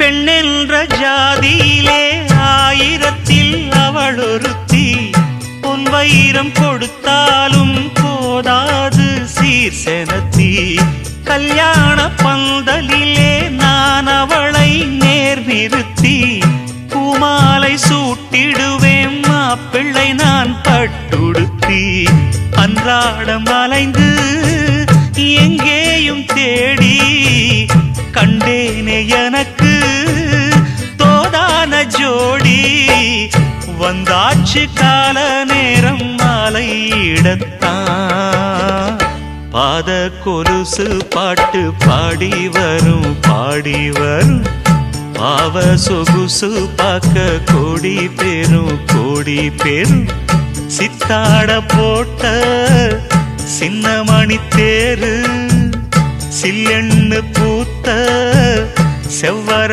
பெண்ணென்ற ஜாதியிலே ஆயிரத்தில் அவள் ஒருத்தி. பொன் வைரம் கொடுத்தாலும் போதாது சீர் செனத்தி. கல்யாண பந்தலிலே நான் அவளை நேர் நிறுத்தி. பூமாலை சூட்டிடுவேன் மாப்பிள்ளை நான் பட்டுடுத்தி. அன்றாடம் அலைந்து எங்கேயும் தேடி கண்டேனே எனக்கு தோதான ஜோடி. வந்தாச்சு கால நேரம் மாலையிடத்தான். பாத கொலுசு பாட்டு பாடி வரும் பாடி வரும். பாவ சொகுசு பார்க்க கோடி பேரும் கோடி பேரும். சித்தாட போட்ட சின்ன மணி தேரு சில்லெண்ணு பூத்த செவ்வர